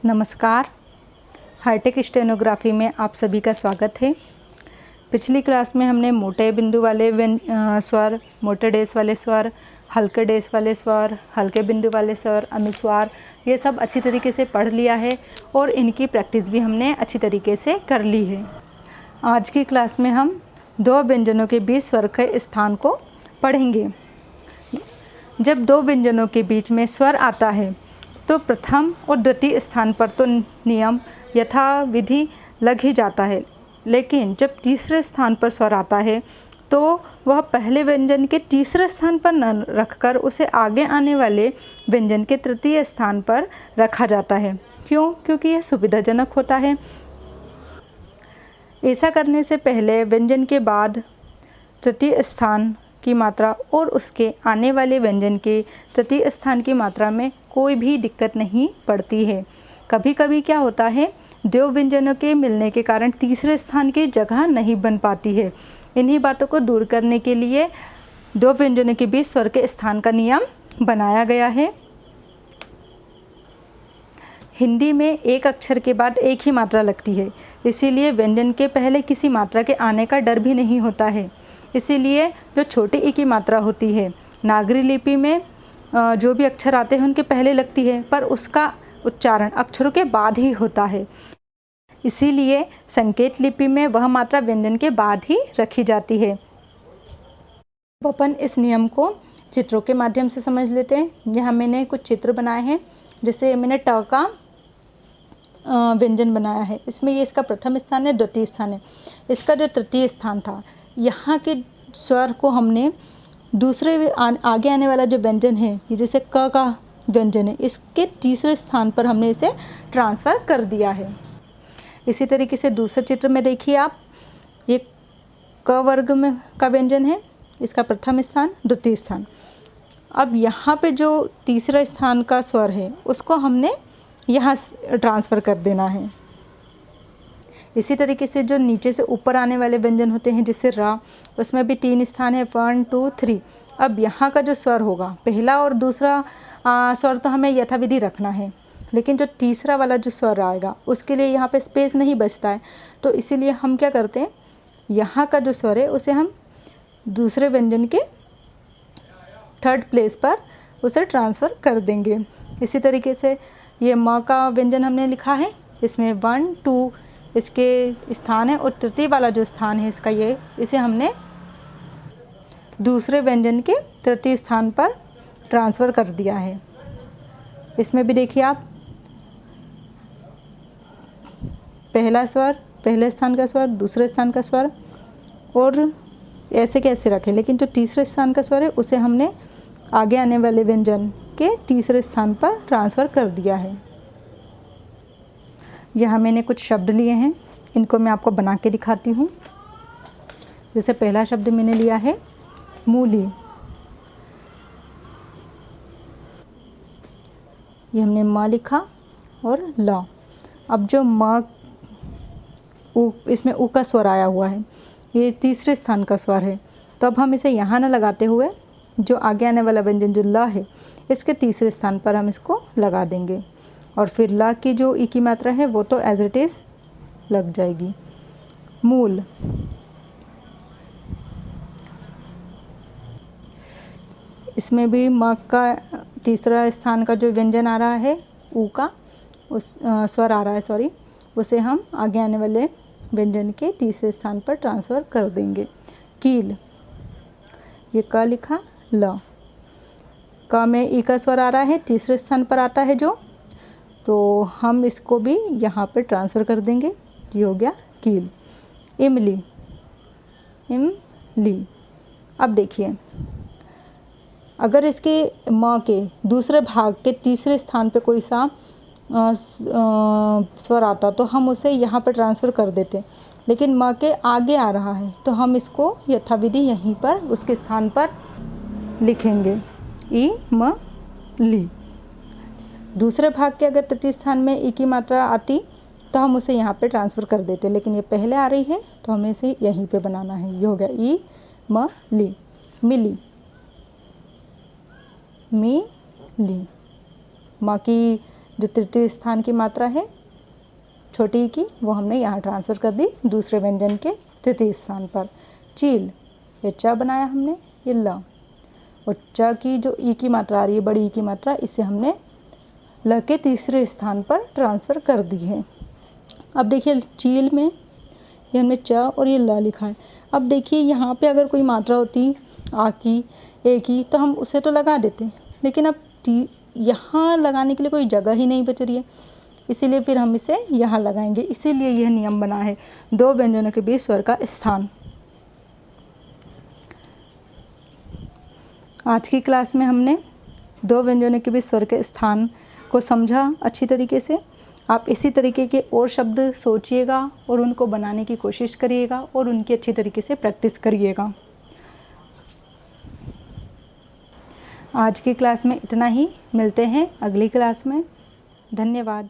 नमस्कार। Hi tech stenography में आप सभी का स्वागत है। पिछली क्लास में हमने मोटे बिंदु वाले स्वर, मोटे डेस वाले स्वर, हल्के डेस वाले स्वर, हल्के बिंदु वाले स्वर, अनुस्वार, ये सब अच्छी तरीके से पढ़ लिया है और इनकी प्रैक्टिस भी हमने अच्छी तरीके से कर ली है। आज की क्लास में हम दो व्यंजनों के बीच स्वर के स्थान को पढ़ेंगे। जब दो व्यंजनों के बीच में स्वर आता है तो प्रथम और द्वितीय स्थान पर तो नियम यथाविधि लग ही जाता है, लेकिन जब तीसरे स्थान पर स्वर आता है तो वह पहले व्यंजन के तीसरे स्थान पर न रखकर उसे आगे आने वाले व्यंजन के तृतीय स्थान पर रखा जाता है। क्यों? क्योंकि यह सुविधाजनक होता है। ऐसा करने से पहले व्यंजन के बाद तृतीय स्थान की मात्रा और उसके आने वाले व्यंजन के तृतीय स्थान की मात्रा में कोई भी दिक्कत नहीं पड़ती है। कभी कभी क्या होता है, दो व्यंजनों के मिलने के कारण तीसरे स्थान की जगह नहीं बन पाती है। इन्हीं बातों को दूर करने के लिए दो व्यंजनों के बीच स्वर के स्थान का नियम बनाया गया है। हिंदी में एक अक्षर के बाद एक ही मात्रा लगती है, इसीलिए व्यंजन के पहले किसी मात्रा के आने का डर भी नहीं होता है। इसीलिए जो छोटी ई की मात्रा होती है, नागरी लिपि में जो भी अक्षर आते हैं उनके पहले लगती है, पर उसका उच्चारण अक्षरों के बाद ही होता है। इसीलिए संकेत लिपि में वह मात्रा व्यंजन के बाद ही रखी जाती है। अब अपन इस नियम को चित्रों के माध्यम से समझ लेते हैं। यहाँ मैंने कुछ चित्र बनाए हैं। जैसे मैंने ट का व्यंजन बनाया है। इसमें ये इसका प्रथम स्थान है, द्वितीय स्थान है। इसका जो तृतीय स्थान था, यहाँ के स्वर को हमने दूसरे आगे आने वाला जो व्यंजन है, ये जैसे क का व्यंजन है, इसके तीसरे स्थान पर हमने इसे ट्रांसफ़र कर दिया है। इसी तरीके से दूसरे चित्र में देखिए आप, ये क वर्ग में का व्यंजन है, इसका प्रथम स्थान, द्वितीय स्थान। अब यहाँ पे जो तीसरा स्थान का स्वर है उसको हमने यहाँ ट्रांसफ़र कर देना है। इसी तरीके से जो नीचे से ऊपर आने वाले व्यंजन होते हैं, जैसे रा, उसमें भी 3 स्थान है, 1 2 3। अब यहाँ का जो स्वर होगा, पहला और दूसरा स्वर तो हमें यथाविधि रखना है, लेकिन जो तीसरा वाला जो स्वर आएगा उसके लिए यहाँ पे स्पेस नहीं बचता है। तो इसीलिए हम क्या करते हैं, यहाँ का जो स्वर है उसे हम दूसरे व्यंजन के थर्ड प्लेस पर उसे ट्रांसफ़र कर देंगे। इसी तरीके से ये म का व्यंजन हमने लिखा है, इसमें 1 2 इसके स्थान है और तृतीय वाला जो स्थान है इसका, ये इसे हमने दूसरे व्यंजन के तृतीय स्थान पर ट्रांसफ़र कर दिया है। इसमें भी देखिए आप, पहला स्वर, पहले स्थान का स्वर, दूसरे स्थान का स्वर, और ऐसे कैसे रखें, लेकिन जो तीसरे स्थान का स्वर है उसे हमने आगे आने वाले व्यंजन के तीसरे स्थान पर ट्रांसफ़र कर दिया है। यहाँ मैंने कुछ शब्द लिए हैं, इनको मैं आपको बना के दिखाती हूँ। जैसे पहला शब्द मैंने लिया है मूली। ये हमने म लिखा और ल। अब जो म इसमें उ का स्वर आया हुआ है, ये तीसरे स्थान का स्वर है, तो अब हम इसे यहाँ न लगाते हुए जो आगे आने वाला व्यंजन जो ल है, इसके तीसरे स्थान पर हम इसको लगा देंगे, और फिर ला की जो ई की मात्रा है वो तो एज इट इज़ लग जाएगी। मूल। इसमें भी म का तीसरा स्थान का जो व्यंजन आ रहा है, ऊ का उस स्वर आ रहा है, सॉरी, उसे हम आगे आने वाले व्यंजन के तीसरे स्थान पर ट्रांसफ़र कर देंगे। कील। ये क लिखा, ल। क में ई का स्वर आ रहा है, तीसरे स्थान पर आता है जो, तो हम इसको भी यहाँ पे ट्रांसफ़र कर देंगे। ये हो गया कील। इमली। इमली। अब देखिए, अगर इसके म के दूसरे भाग के तीसरे स्थान पे कोई सा स्वर आता तो हम उसे यहाँ पर ट्रांसफ़र कर देते, लेकिन म के आगे आ रहा है तो हम इसको यथाविधि यहीं पर उसके स्थान पर लिखेंगे, ई म ली। दूसरे भाग के अगर तृतीय स्थान में ई की मात्रा आती तो हम उसे यहाँ पे ट्रांसफ़र कर देते, लेकिन ये पहले आ रही है तो हमें इसे यहीं पे बनाना है। ये हो गया ई म ली। मिली। मी ली। माँ की जो तृतीय स्थान की मात्रा है छोटी ई की, वो हमने यहाँ ट्रांसफ़र कर दी दूसरे व्यंजन के तृतीय स्थान पर। चील, ये च बनाया हमने, ये ल, और च की जो ई की मात्रा आ रही है, बड़ी ई की मात्रा, इसे हमने ल के तीसरे स्थान पर ट्रांसफ़र कर दी है। अब देखिए चील में ये हमने च और ये ल लिखा है। अब देखिए यहाँ पे अगर कोई मात्रा होती आ की, ए की, तो हम उसे तो लगा देते, लेकिन अब यहाँ लगाने के लिए कोई जगह ही नहीं बच रही है, इसीलिए फिर हम इसे यहाँ लगाएंगे। इसीलिए यह नियम बना है दो व्यंजनों के बीच स्वर का स्थान। आज की क्लास में हमने दो व्यंजनों के बीच स्वर के स्थान को समझा अच्छी तरीके से। आप इसी तरीके के और शब्द सोचिएगा और उनको बनाने की कोशिश करिएगा और उनकी अच्छी तरीके से प्रैक्टिस करिएगा। आज की क्लास में इतना ही, मिलते हैं अगली क्लास में। धन्यवाद।